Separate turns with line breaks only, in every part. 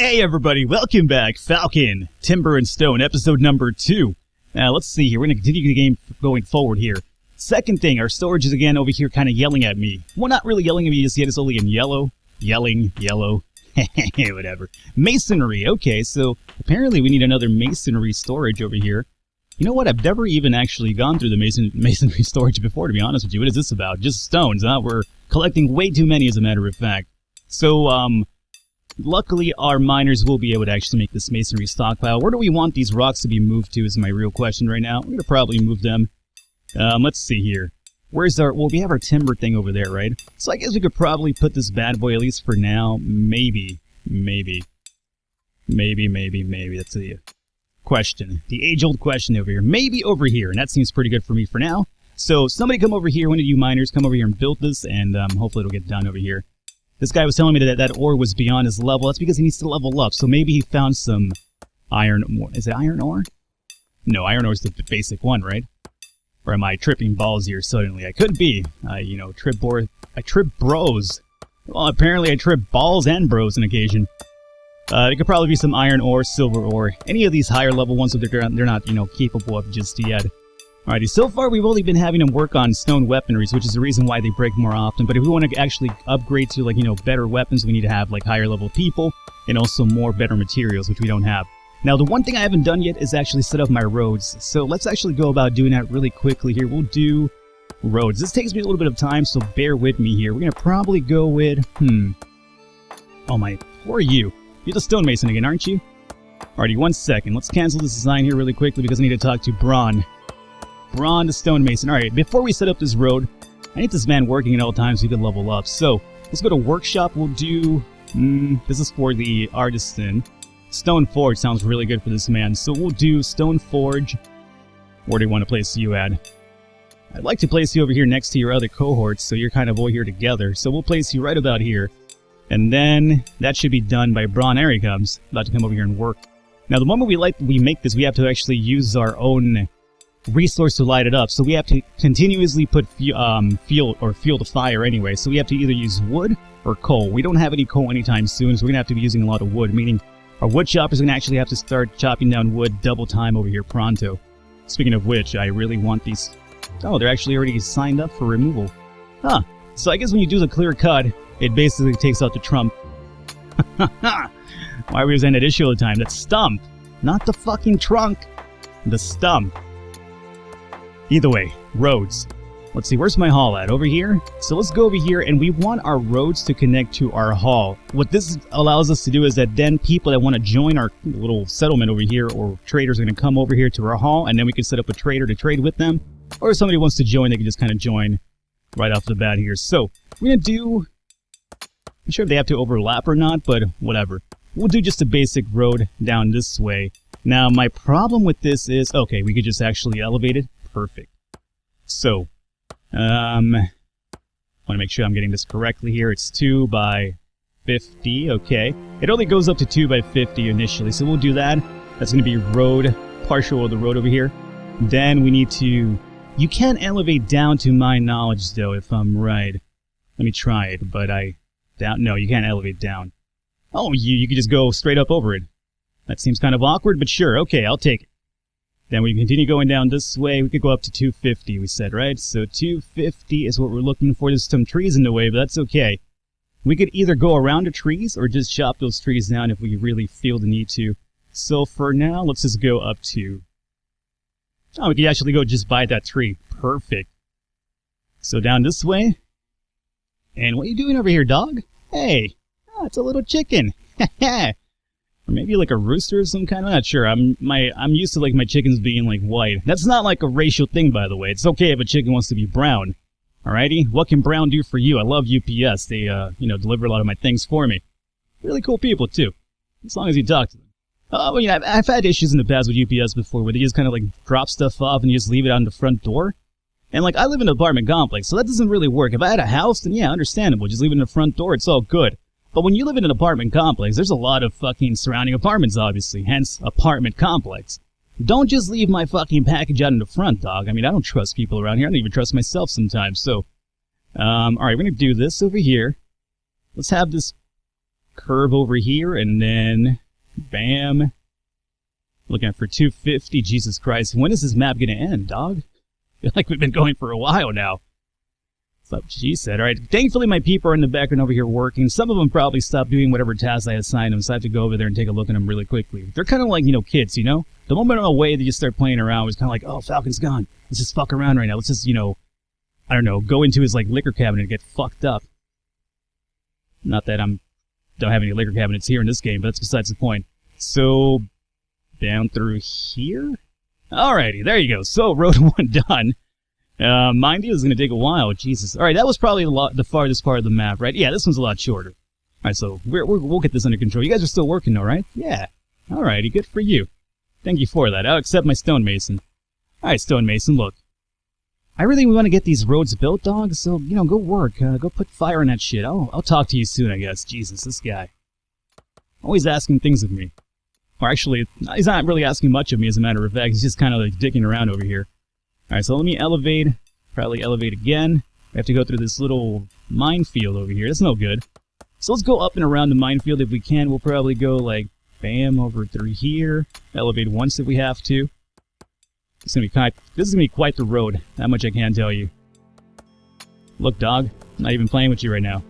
Hey everybody, welcome back. Falcon, Timber and Stone, episode number 2. Now let's see here, we're going to continue the game going forward here. Second thing, our storage is again over here kind of yelling at me. Well, not really yelling at me just yet, it's only in yellow. Yelling, yellow, whatever. Masonry, okay, so apparently we need another masonry storage over here. You know what, I've never even actually gone through the masonry storage before, to be honest with you. What is this about? Just stones, huh? We're collecting way too many, as a matter of fact. So, luckily, our miners will be able to actually make this masonry stockpile. Where do we want these rocks to be moved to is my real question right now. I'm going to probably move them. Let's see here. Where's our... Well, we have our timber thing over there, right? So I guess we could probably put this bad boy, at least for now. Maybe. That's the question. The age-old question over here. Maybe over here, and that seems pretty good for me for now. So somebody come over here, one of you miners, come over here and build this, and hopefully it'll get done over here. This guy was telling me that ore was beyond his level. That's because he needs to level up. So maybe he found some iron ore. Is it iron ore? No, iron ore is the basic one, right? Or am I tripping balls here suddenly? I could be. I trip bros. Well, apparently I trip balls and bros on occasion. It could probably be some iron ore, silver ore, any of these higher level ones that they're not, capable of just yet. Alrighty, so far we've only been having them work on stone weaponries, which is the reason why they break more often. But if we want to actually upgrade to, better weapons, we need to have, higher level people and also more better materials, which we don't have. Now, the one thing I haven't done yet is actually set up my roads. So let's actually go about doing that really quickly here. We'll do roads. This takes me a little bit of time, so bear with me here. We're going to probably go with, oh my, who are you? You're the stonemason again, aren't you? Alrighty, 1 second. Let's cancel this design here really quickly because I need to talk to Braun. Braun the stonemason. Alright, before we set up this road, I need this man working at all times so he can level up. So, let's go to workshop. We'll do... this is for the artisan. Stone forge sounds really good for this man. So we'll do stone forge. Where do you want to place you at? I'd like to place you over here next to your other cohorts, so you're kind of over here together. So we'll place you right about here. And then, that should be done by Braun. There he comes. About to come over here and work. Now, the moment we make this, we have to actually use our own resource to light it up, so we have to continuously put fuel to fire anyway, so we have to either use wood or coal. We don't have any coal anytime soon, so we're gonna have to be using a lot of wood, meaning our wood chopper's gonna actually have to start chopping down wood double time over here pronto. Speaking of which, I really want these... Oh, they're actually already signed up for removal. Huh. So I guess when you do the clear cut, it basically takes out the trump. Why are we saying that issue all the time? That's stump, not the fucking trunk. The stump. Either way, roads. Let's see, where's my hall at? Over here? So let's go over here, and we want our roads to connect to our hall. What this allows us to do is that then people that want to join our little settlement over here, or traders are going to come over here to our hall, and then we can set up a trader to trade with them. Or if somebody wants to join, they can just kind of join right off the bat here. So, we're going to do... I'm sure if they have to overlap or not, but whatever. We'll do just a basic road down this way. Now, my problem with this is... Okay, we could just actually elevate it. Perfect. So, want to make sure I'm getting this correctly here. It's 2 by 50, okay. It only goes up to 2 by 50 initially, so we'll do that. That's going to be road, partial of the road over here. Then we need to... You can't elevate down to my knowledge, though, if I'm right. Let me try it, but no, you can't elevate down. Oh, you could just go straight up over it. That seems kind of awkward, but sure, okay, I'll take it. Then we continue going down this way. We could go up to 250, we said, right? So 250 is what we're looking for. There's some trees in the way, but that's okay. We could either go around the trees or just chop those trees down if we really feel the need to. So for now, let's just go up to... Oh, we could actually go just by that tree. Perfect. So down this way. And what are you doing over here, dog? Hey, oh, it's a little chicken. Or maybe like a rooster of some kind. I'm not sure. I'm used to my chickens being white. That's not a racial thing, by the way. It's okay if a chicken wants to be brown. Alrighty? What can brown do for you? I love UPS. They deliver a lot of my things for me. Really cool people too, as long as you talk to them. I've had issues in the past with UPS before where they just kind of drop stuff off and you just leave it on the front door. And I live in an apartment complex, so that doesn't really work. If I had a house, then yeah, understandable. Just leave it in the front door. It's all good. But when you live in an apartment complex, there's a lot of fucking surrounding apartments, obviously. Hence, apartment complex. Don't just leave my fucking package out in the front, dog. I mean, I don't trust people around here. I don't even trust myself sometimes. So, alright, we're going to do this over here. Let's have this curve over here, and then bam. Looking for 250. Jesus Christ. When is this map going to end, dog? I feel like we've been going for a while now. That's what she said. Alright, thankfully my people are in the background over here working. Some of them probably stopped doing whatever tasks I assigned them, so I have to go over there and take a look at them really quickly. They're kind of like, kids, The moment I'm away, they just start playing around. It's kind of like, oh, Falcon's gone. Let's just fuck around right now. Let's just, I don't know, go into his, liquor cabinet and get fucked up. Not that don't have any liquor cabinets here in this game, but that's besides the point. So, down through here? Alrighty, there you go. So, road 1 done. Mind you, this is going to take a while. Jesus. Alright, that was probably the farthest part of the map, right? Yeah, this one's a lot shorter. Alright, so we'll get this under control. You guys are still working though, right? Yeah. Alrighty, good for you. Thank you for that. I'll accept my stonemason. Alright, stonemason, look. I really want to get these roads built, dog, so, go work. Go put fire in that shit. I'll talk to you soon, I guess. Jesus, this guy. Always asking things of me. Or actually, he's not really asking much of me, as a matter of fact. He's just kind of dicking around over here. Alright, so let me elevate. Probably elevate again. I have to go through this little minefield over here. That's no good. So let's go up and around the minefield if we can. We'll probably go, bam, over through here. Elevate once if we have to. This is gonna be quite the road. That much I can tell you. Look, dog. I'm not even playing with you right now.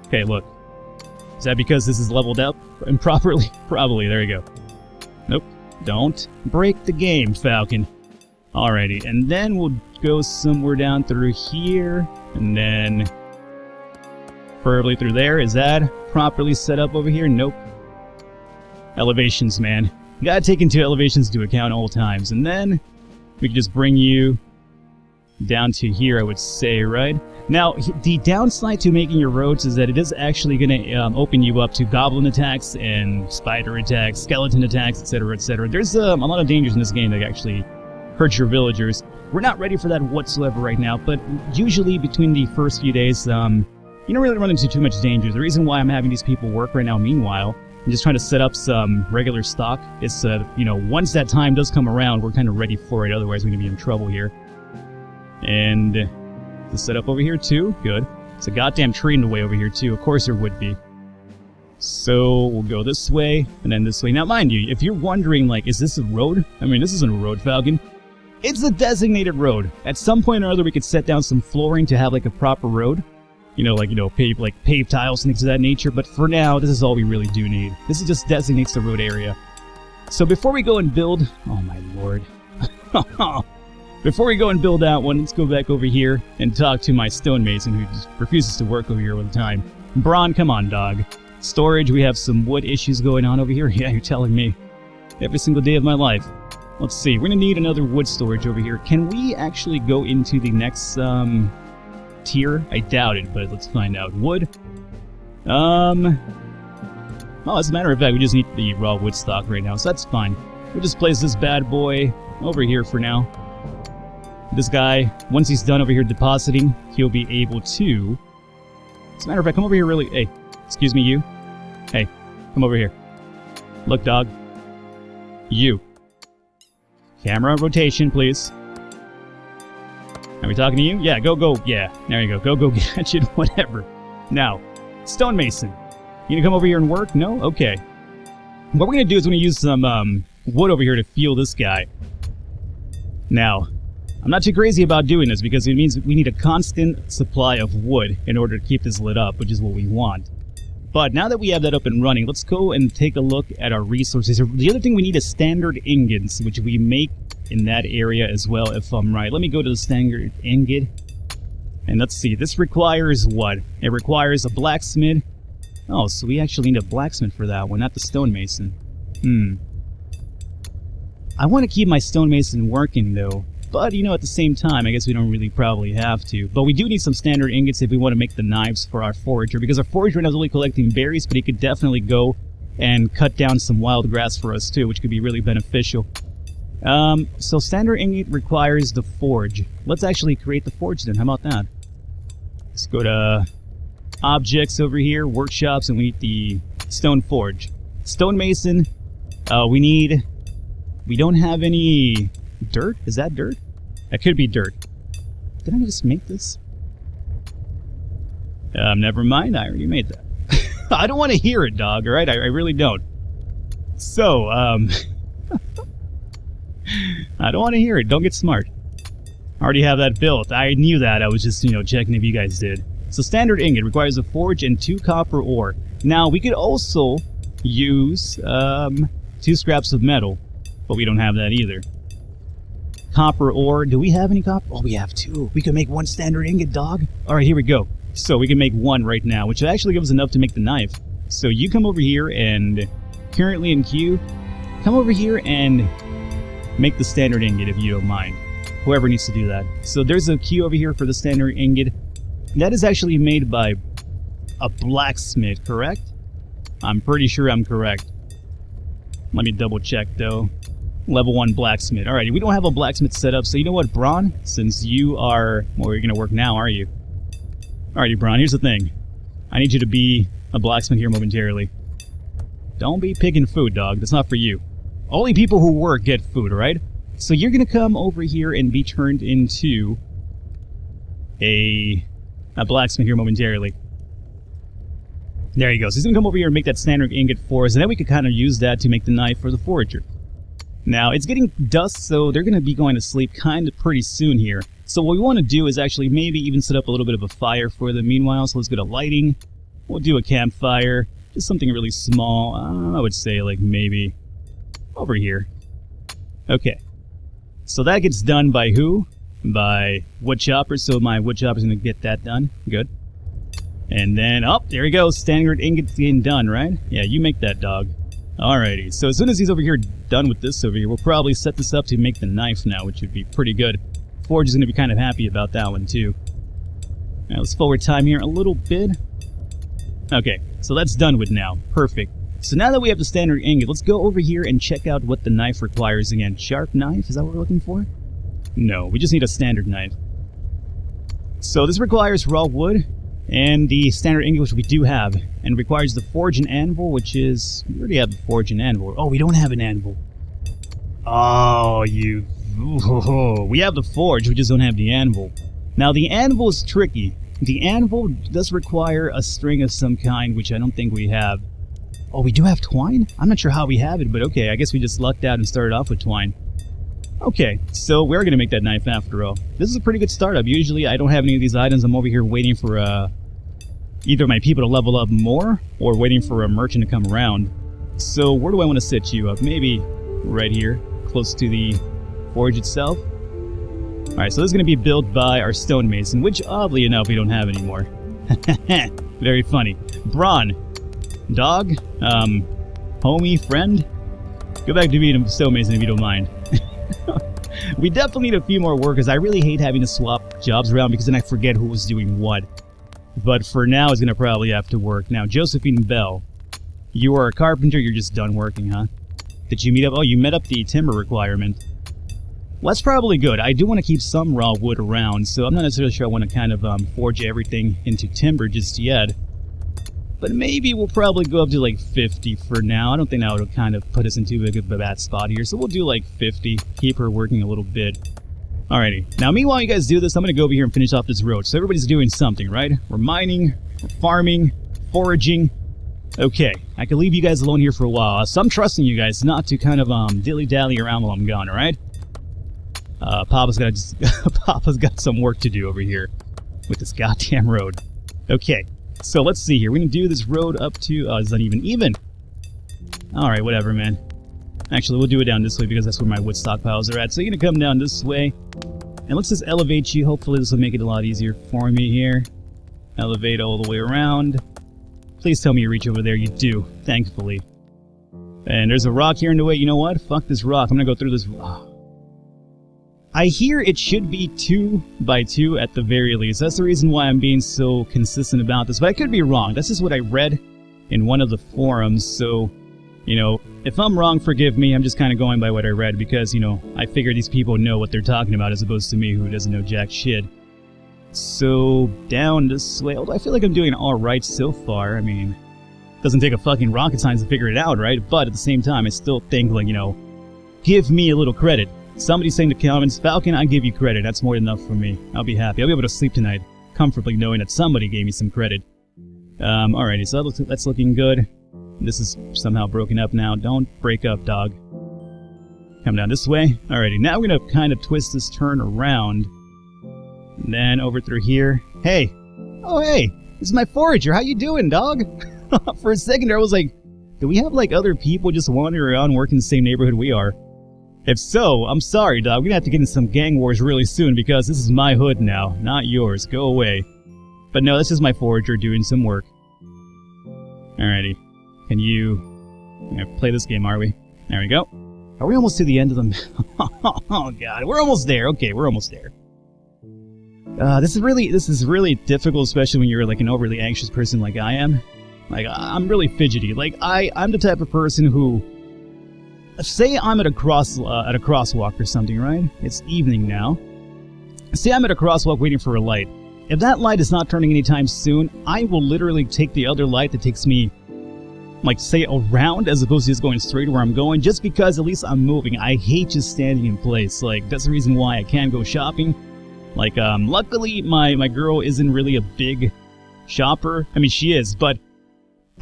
Okay, look. Is that because this is leveled up improperly? Probably. There you go. Nope. Don't break the game, Falcon. Alrighty, and then we'll go somewhere down through here, and then preferably through there. Is that properly set up over here? Nope. Elevations, man. You gotta take into elevations into account all times, and then we can just bring you down to here, I would say, right? Now, the downside to making your roads is that it is actually going to open you up to goblin attacks and spider attacks, skeleton attacks, etc., etc. There's a lot of dangers in this game that actually hurt your villagers. We're not ready for that whatsoever right now, but usually between the first few days, you don't really run into too much danger. The reason why I'm having these people work right now, meanwhile, I'm just trying to set up some regular stock. It's, once that time does come around, we're kind of ready for it. Otherwise, we're going to be in trouble here. And the setup over here too, good. It's a goddamn tree in the way over here too. Of course there would be. So we'll go this way and then this way. Now, mind you, if you're wondering, is this a road? I mean, this isn't a road, Falcon. It's a designated road. At some point or other, we could set down some flooring to have a proper road. Paved tiles, things of that nature. But for now, this is all we really do need. This just designates the road area. So before we go and build, oh my lord. Before we go and build that one, let's go back over here and talk to my stonemason who just refuses to work over here all the time. Braun, come on, dog. Storage, we have some wood issues going on over here. Yeah, you're telling me. Every single day of my life. Let's see, we're going to need another wood storage over here. Can we actually go into the next tier? I doubt it, but let's find out. Wood. Oh, as a matter of fact, we just need the raw wood stock right now, so that's fine. We'll just place this bad boy over here for now. This guy, once he's done over here depositing, he'll be able to... As a matter of fact, come over here really... Hey, excuse me, you. Hey, come over here. Look, dog. You. Camera rotation, please. Are we talking to you? Yeah, go. Yeah, there you go. Go, gadget, whatever. Now, stonemason. You gonna come over here and work? No? Okay. What we're gonna do is we're gonna use some wood over here to fuel this guy. Now, I'm not too crazy about doing this because it means we need a constant supply of wood in order to keep this lit up, which is what we want. But now that we have that up and running, let's go and take a look at our resources. The other thing we need is standard ingots, which we make in that area as well, if I'm right. Let me go to the standard ingot. And let's see, this requires what? It requires a blacksmith. Oh, so we actually need a blacksmith for that one, not the stonemason. I want to keep my stonemason working, though. But, at the same time, I guess we don't really probably have to. But we do need some standard ingots if we want to make the knives for our forager. Because our forager right now is only collecting berries, but he could definitely go and cut down some wild grass for us, too, which could be really beneficial. So standard ingot requires the forge. Let's actually create the forge then. How about that? Let's go to objects over here, workshops, and we need the stone forge. Stonemason, we don't have any... Dirt? Is that dirt? That could be dirt. Did I just make this? Never mind, I already made that. I don't want to hear it, dog, alright? I really don't. So, I don't want to hear it. Don't get smart. I already have that built. I knew that. I was just, checking if you guys did. So standard ingot requires a forge and 2 copper ore. Now, we could also use 2 scraps of metal, but we don't have that either. Copper ore. Do we have any copper? Oh, we have 2. We can make 1 standard ingot, dog. Alright, here we go. So we can make 1 right now, which actually gives us enough to make the knife. So you come over here and, currently in queue, come over here and make the standard ingot if you don't mind. Whoever needs to do that. So there's a queue over here for the standard ingot. That is actually made by a blacksmith, correct? I'm pretty sure I'm correct. Let me double check though. Level 1 blacksmith. Alrighty, we don't have a blacksmith set up, so you know what, Braun? Since you are... Well, you're gonna work now, are you? Alrighty, Braun, here's the thing. I need you to be a blacksmith here momentarily. Don't be picking food, dog. That's not for you. Only people who work get food, alright? So you're gonna come over here and be turned into a blacksmith here momentarily. There you go. So he's gonna come over here and make that standard ingot for us, and then we could kind of use that to make the knife for the forager. Now, it's getting dusk, so they're gonna be going to sleep kind of pretty soon here. So what we want to do is actually maybe even set up a little bit of a fire for them meanwhile. So let's go to lighting. We'll do a campfire. Just something really small. I would say like maybe over here. Okay. So that gets done by who? By wood chopper. So my wood chopper's going to get that done. Good. And then, oh, there he goes. Standard ingot's getting done, right? Yeah, you make that, dog. Alrighty. So as soon as he's over here done with this over here, we'll probably set this up to make the knife now, which would be pretty good. Forge is going to be kind of happy about that one too. Now let's forward time here a little bit. Okay, so that's done with now. Perfect. So now that we have the standard ingot, let's go over here and check out what the knife requires again. Sharp knife, is that what we're looking for? No, we just need a standard knife. So this requires raw wood and the standard ingot, which we do have, and requires the forge and anvil, which is... We already have the forge and anvil. Oh, we don't have an anvil. Oh, you... Ooh, we have the forge, we just don't have the anvil. Now the anvil is tricky. The anvil does require a string of some kind, which I don't think we have. Oh, we do have twine? I'm not sure how we have it, but okay, I guess we just lucked out and started off with twine. Okay, so we're going to make that knife after all. This is a pretty good startup. Usually I don't have any of these items. I'm over here waiting for either my people to level up more, or waiting for a merchant to come around. So where do I want to set you up? Maybe right here, close to the forge itself. Alright, so this is going to be built by our stonemason, which oddly enough we don't have anymore. Very funny. Braun, dog, homie, friend, go back to being a stonemason if you don't mind. We definitely need a few more workers. I really hate having to swap jobs around because then I forget who was doing what. But for now, it's going to probably have to work. Now, Josephine Bell, you are a carpenter, you're just done working, huh? Did you meet up? Oh, you met up the timber requirement. Well, that's probably good. I do want to keep some raw wood around, so I'm not necessarily sure I want to kind of forge everything into timber just yet. But maybe we'll probably go up to like 50 for now. I don't think that would kind of put us into a bad spot here, so we'll do like 50. Keep her working a little bit. Alrighty. Now, meanwhile you guys do this, I'm going to go over here and finish off this road. So everybody's doing something, right? We're mining, we're farming, foraging. Okay, I can leave you guys alone here for a while. So I'm trusting you guys not to kind of dilly-dally around while I'm gone, alright? Papa's got some work to do over here with this goddamn road. Okay, so let's see here. We're gonna do this road up to... it's not even. Alright, whatever, man. Actually, we'll do it down this way because that's where my wood stockpiles are at. So you're gonna come down this way. And let's just elevate you. Hopefully this will make it a lot easier for me here. Elevate all the way around. Please tell me you reach over there. You do, thankfully. And there's a rock here in the way. You know what? Fuck this rock. I'm gonna go through this... I hear it should be 2 by 2 at the very least. That's the reason why I'm being so consistent about this. But I could be wrong. That's just what I read in one of the forums. So, you know, if I'm wrong, forgive me. I'm just kind of going by what I read because, you know, I figure these people know what they're talking about as opposed to me who doesn't know jack shit. So, down this way. Although I feel like I'm doing alright so far. I mean, it doesn't take a fucking rocket science to figure it out, right? But at the same time, I still think, like, you know, give me a little credit. Somebody's saying in the comments, Falcon, I give you credit. That's more than enough for me. I'll be happy. I'll be able to sleep tonight comfortably knowing that somebody gave me some credit. Alrighty, so that's looking good. This is somehow broken up now. Don't break up, dog. Come down this way. Alrighty, now we're going to kind of twist this turn around. And then over through here. Hey! Oh, hey! This is my forager. How you doing, dog? For a second there, I was like, do we have, like, other people just wandering around working in the same neighborhood we are? If so, I'm sorry, dog. We're going to have to get in some gang wars really soon because this is my hood now, not yours. Go away. But no, this is my forager doing some work. Alrighty. Can you... We're gonna play this game, are we? There we go. Are we almost to the end of the... Oh, God. We're almost there. Okay, we're almost there. This is really difficult, especially when you're, like, an overly anxious person like I am. Like, I'm really fidgety. Like, I'm the type of person who... Say I'm at a crosswalk or something, right? It's evening now. Say I'm at a crosswalk waiting for a light. If that light is not turning anytime soon, I will literally take the other light that takes me, like, say, around as opposed to just going straight where I'm going, just because at least I'm moving. I hate just standing in place. Like, that's the reason why I can't go shopping. Like, luckily, my girl isn't really a big shopper. I mean, she is, but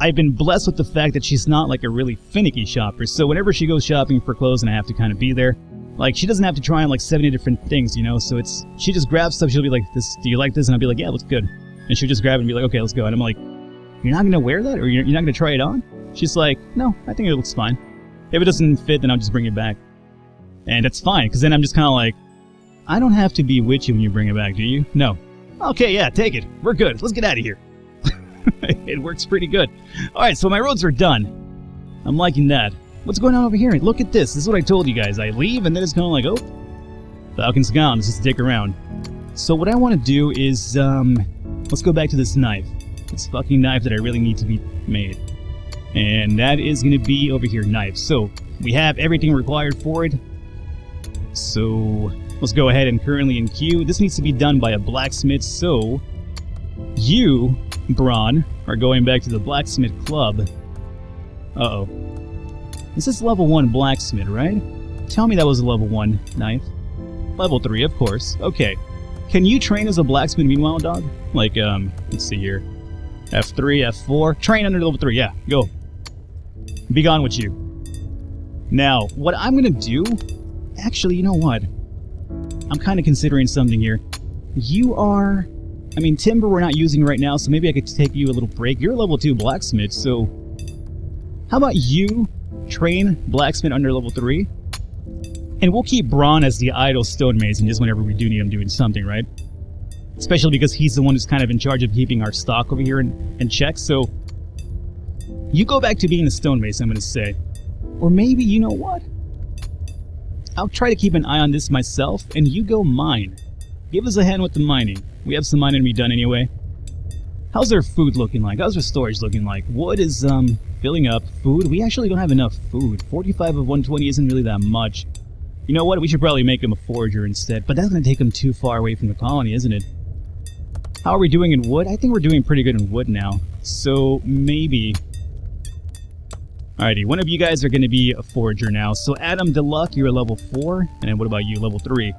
I've been blessed with the fact that she's not, like, a really finicky shopper. So whenever she goes shopping for clothes and I have to kind of be there, like, she doesn't have to try on, like, 70 different things, you know? So she just grabs stuff, she'll be like, do you like this? And I'll be like, yeah, it looks good. And she'll just grab it and be like, okay, let's go. And I'm like, you're not going to wear that? Or you're not going to try it on? She's like, no, I think it looks fine. If it doesn't fit, then I'll just bring it back. And that's fine, because then I'm just kind of like, I don't have to be with you when you bring it back, do you? No. Okay, yeah, take it. We're good. Let's get out of here. It works pretty good. Alright, so my roads are done. I'm liking that. What's going on over here? Look at this. This is what I told you guys. I leave, and then it's kind of like, oh, Falcon's gone. Let's just stick around. So what I want to do is, let's go back to this knife. This fucking knife that I really need to be made. And that is going to be over here, knife. So we have everything required for it. So let's go ahead and currently in queue. This needs to be done by a blacksmith, so you, Braun, are going back to the blacksmith club. Uh-oh. This is level 1 blacksmith, right? Tell me that was a level 1 knife. Level 3, of course. Okay. Can you train as a blacksmith meanwhile, dog? Like, let's see here. F3, F4. Train under level 3, yeah. Go. Be gone with you. Now, what I'm gonna do... Actually, you know what? I'm kind of considering something here. You are... I mean, timber we're not using right now, so maybe I could take you a little break. You're a level 2 blacksmith, so... How about you train blacksmith under level 3? And we'll keep Braun as the idle stonemason just whenever we do need him doing something, right? Especially because he's the one who's kind of in charge of keeping our stock over here in check, so... You go back to being a stonemason, I'm gonna say. Or maybe, you know what? I'll try to keep an eye on this myself, and you go mine. Give us a hand with the mining. We have some mining to be done anyway. How's our food looking like? How's our storage looking like? Wood is, filling up. Food? We actually don't have enough food. 45 of 120 isn't really that much. You know what? We should probably make him a forager instead, but that's going to take him too far away from the colony, isn't it? How are we doing in wood? I think we're doing pretty good in wood now. So, maybe... Alrighty, one of you guys are going to be a forager now. So, Adam DeLuck, you're a level 4. And then what about you, level 3?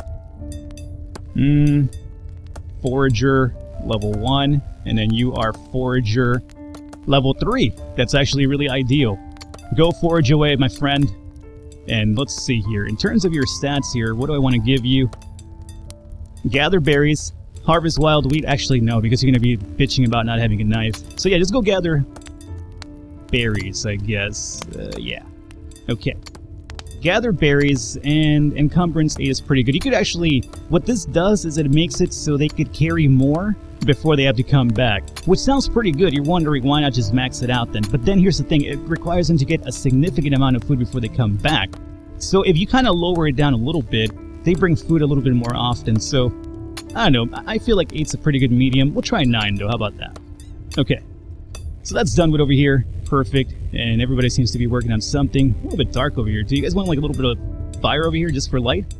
Forager, level 1. And then you are forager, level 3. That's actually really ideal. Go forage away, my friend. And let's see here. In terms of your stats here, what do I want to give you? Gather berries. Harvest wild wheat. Actually, no, because you're going to be bitching about not having a knife. So yeah, just go gather berries, I guess. Yeah. Okay. Gather berries, and encumbrance 8 is pretty good. You could actually... What this does is it makes it so they could carry more before they have to come back. Which sounds pretty good. You're wondering why not just max it out then. But then here's the thing. It requires them to get a significant amount of food before they come back. So if you kind of lower it down a little bit, they bring food a little bit more often. So, I don't know. I feel like 8's a pretty good medium. We'll try 9 though. How about that? Okay. So that's done with over here. Perfect. And everybody seems to be working on something. A little bit dark over here. Do you guys want like a little bit of fire over here just for light?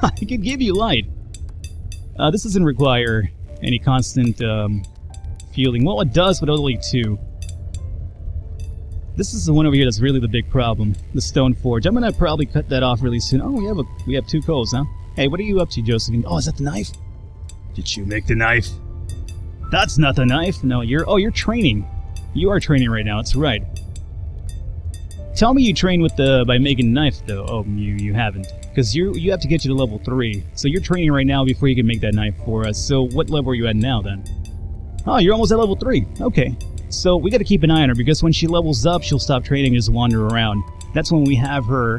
I could give you light. This doesn't require any constant fueling. Well, it does, but only 2. This is the one over here that's really the big problem. The stone forge. I'm gonna probably cut that off really soon. Oh, we have 2 coals, huh? Hey, what are you up to, Josephine? Oh, is that the knife? Did you make the knife? That's not the knife. No, you're training. You are training right now, that's right. Tell me you train with by making a knife, though. Oh, you haven't. Because you have to get you to level 3. So you're training right now before you can make that knife for us. So what level are you at now, then? Oh, you're almost at level 3. Okay. So we got to keep an eye on her, because when she levels up, she'll stop training and just wander around. That's when we have her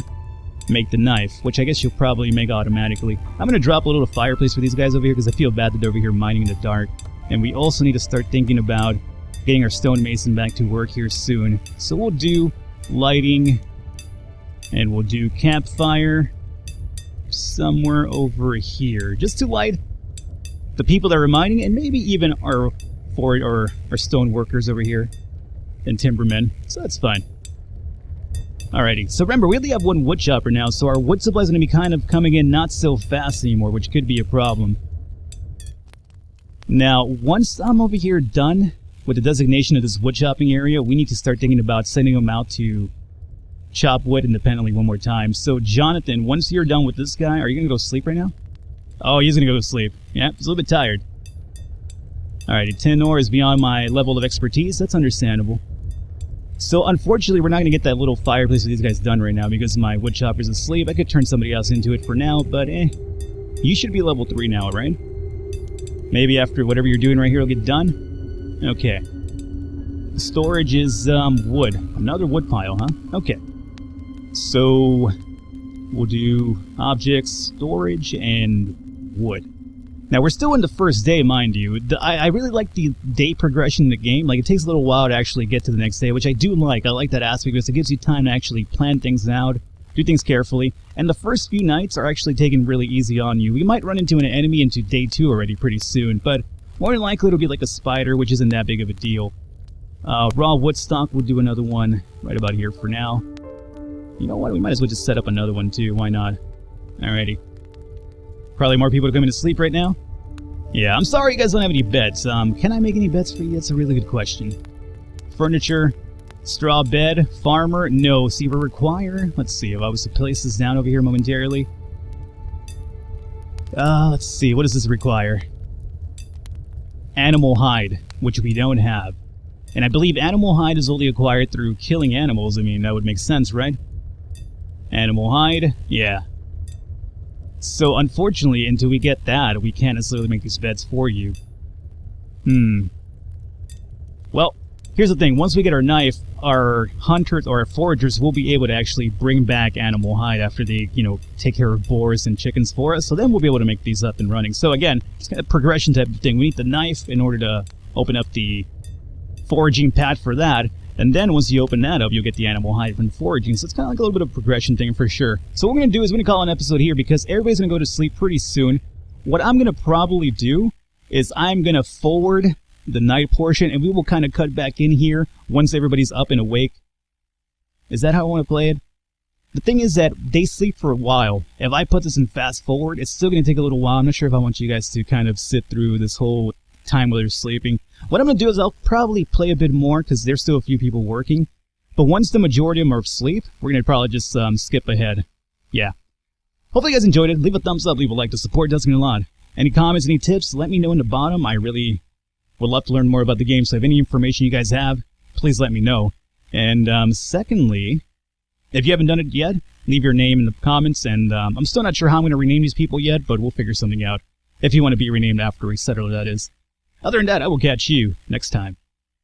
make the knife, which I guess she'll probably make automatically. I'm going to drop a little fireplace for these guys over here, because I feel bad that they're over here mining in the dark. And we also need to start thinking about getting our stonemason back to work here soon. So we'll do lighting, and we'll do campfire somewhere over here, just to light the people that are mining, and maybe even our stone workers over here, and timbermen. So that's fine. Alrighty, so remember, we only have one wood chopper now, so our wood supply is going to be kind of coming in not so fast anymore, which could be a problem. Now, once I'm over here done with the designation of this wood chopping area, we need to start thinking about sending them out to chop wood independently one more time. So, Jonathan, once you're done with this guy, are you going to go sleep right now? Oh, he's going to go to sleep. Yeah, he's a little bit tired. Alrighty, 10 ore is beyond my level of expertise. That's understandable. So, unfortunately, we're not going to get that little fireplace with these guys done right now because my wood chopper's asleep. I could turn somebody else into it for now, but you should be level 3 now, right? Maybe after whatever you're doing right here will get done? Okay. Storage is wood. Another wood pile, huh? Okay. So we'll do objects, storage, and wood. Now we're still in the first day, mind you. I really like the day progression in the game. Like, it takes a little while to actually get to the next day, which I do like. I like that aspect because it gives you time to actually plan things out, do things carefully, and the first few nights are actually taken really easy on you. We might run into an enemy into day 2 already pretty soon, but more than likely it'll be like a spider, which isn't that big of a deal. Raw wood stock, we'll do another one right about here for now. You know what, we might as well just set up another one too, why not? Alrighty. Probably more people are coming to sleep right now? Yeah, I'm sorry you guys don't have any beds. Can I make any beds for you? That's a really good question. Furniture, straw bed, farmer, no. See, we require, let's see, if I was to place this down over here momentarily. Let's see, what does this require? Animal hide, which we don't have. And I believe animal hide is only acquired through killing animals. I mean, that would make sense, right? Animal hide, yeah. So, unfortunately, until we get that, we can't necessarily make these beds for you. Well, here's the thing. Once we get our knife, our hunters or our foragers will be able to actually bring back animal hide after they, take care of boars and chickens for us. So then we'll be able to make these up and running. So again, it's kind of a progression type of thing. We need the knife in order to open up the foraging pad for that. And then once you open that up, you'll get the animal hide from foraging. So it's kind of like a little bit of a progression thing for sure. So what we're going to do is we're going to call an episode here because everybody's going to go to sleep pretty soon. What I'm going to probably do is I'm going to forward the night portion, and we will kind of cut back in here once everybody's up and awake. Is that how I want to play it? The thing is that they sleep for a while. If I put this in fast forward, it's still going to take a little while. I'm not sure if I want you guys to kind of sit through this whole time while they're sleeping. What I'm going to do is I'll probably play a bit more because there's still a few people working. But once the majority of them are asleep, we're going to probably just skip ahead. Yeah. Hopefully you guys enjoyed it. Leave a thumbs up, leave a like. The support does mean a lot. Any comments, any tips, let me know in the bottom. I really would love to learn more about the game, so if any information you guys have, please let me know. And secondly, if you haven't done it yet, leave your name in the comments, and I'm still not sure how I'm going to rename these people yet, but we'll figure something out. If you want to be renamed after we settle, that is. Other than that, I will catch you next time.